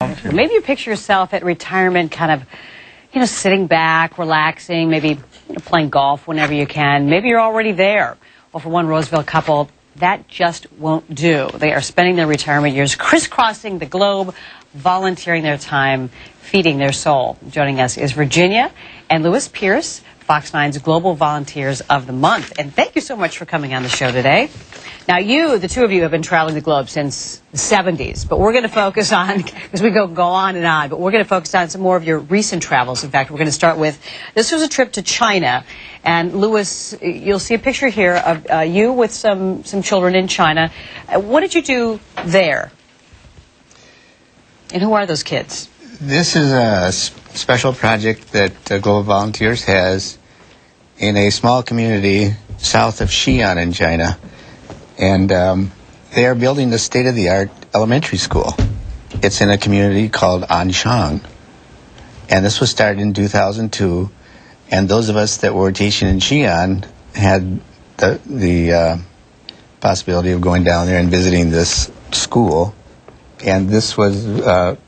Maybe you picture yourself at retirement kind of, sitting back, relaxing, maybe playing golf whenever you can. Maybe you're already there. Well, for one Roseville couple, that just won't do. They are spending their retirement years crisscrossing the globe, volunteering their time, feeding their soul. Joining us is Virginia and Lewis Pierce, Fox 9's Global Volunteers of the Month. And thank you so much for coming on the show today. Now, the two of you have been traveling the globe since the 70s, but we're going to focus on, because we go on and on, but we're going to focus on some more of your recent travels. In fact, we're going to start with, this was a trip to China. And Lewis, you'll see a picture here of you with some children in China. What did you do there? And who are those kids? This is a special project that Global Volunteers has in a small community south of Xi'an in China. And they are building the state-of-the-art elementary school. It's in a community called Anshang. And this was started in 2002. And those of us that were teaching in Xi'an had the possibility of going down there and visiting this school. And this was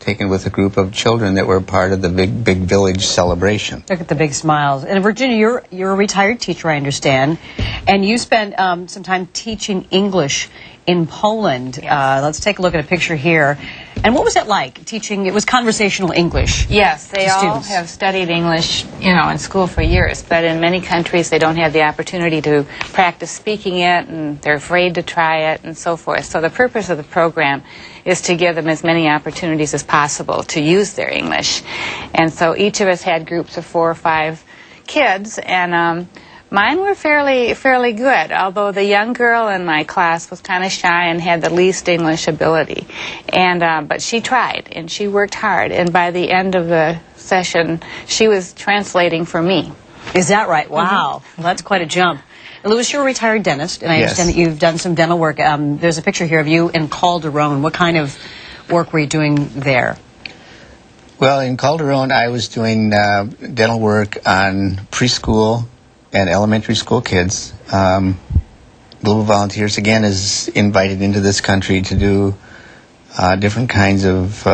taken with a group of children that were part of the big village celebration. Look at the big smiles. And Virginia, you're a retired teacher, I understand, and you spent some time teaching English in Poland. Yes. Let's take a look at a picture here. And what was it like teaching? It was conversational English. Yes, they all have studied English, in school for years, but in many countries they don't have the opportunity to practice speaking it, and they're afraid to try it, and so forth. So the purpose of the program is to give them as many opportunities as possible to use their English. And so each of us had groups of 4 or 5 kids, and mine were fairly good, although the young girl in my class was kind of shy and had the least English ability. And but she tried, and she worked hard, and by the end of the session, she was translating for me. Is that right? Wow. Well, that's quite a jump. Lewis, you're a retired dentist, and I understand that you've done some dental work. There's a picture here of you in Calderon. What kind of work were you doing there? Well, in Calderon, I was doing dental work on preschool and elementary school kids. Global Volunteers, again, is invited into this country to do different kinds of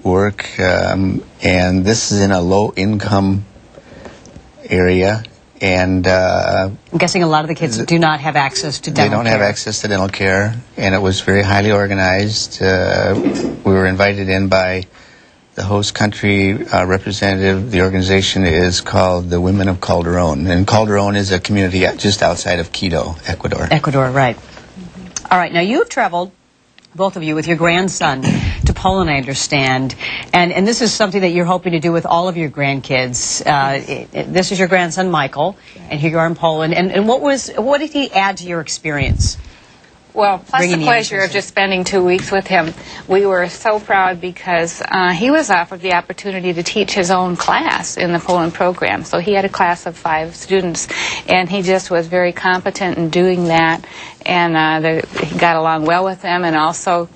work, and this is in a low-income area. And I'm guessing a lot of the kids do not have access to dental care. They don't have access to dental care, and it was very highly organized. We were invited in by the host country representative. The organization is called the Women of Calderon, and Calderon is a community just outside of Quito, Ecuador. Ecuador, right. All right, now you've traveled, both of you, with your grandson to Poland, I understand, and this is something that you're hoping to do with all of your grandkids. This is your grandson, Michael, and here you are in Poland. And what did he add to your experience? Well, plus the pleasure of just spending 2 weeks with him, we were so proud because he was offered the opportunity to teach his own class in the Poland program. So he had a class of 5 students, and he just was very competent in doing that, and he got along well with them, and also,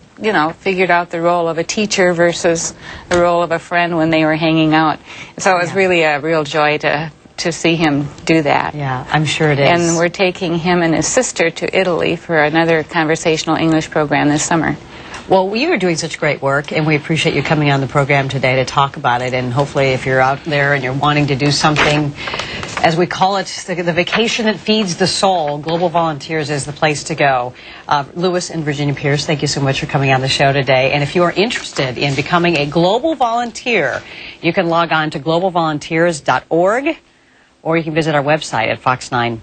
figured out the role of a teacher versus the role of a friend when they were hanging out. So it was really a real joy to see him do that. Yeah, I'm sure it is. And we're taking him and his sister to Italy for another conversational English program this summer. Well, you are doing such great work, and we appreciate you coming on the program today to talk about it. And hopefully, if you're out there and you're wanting to do something, as we call it, the vacation that feeds the soul, Global Volunteers is the place to go. Lewis and Virginia Pierce, thank you so much for coming on the show today. And if you are interested in becoming a Global Volunteer, you can log on to globalvolunteers.org, or you can visit our website at fox9.com.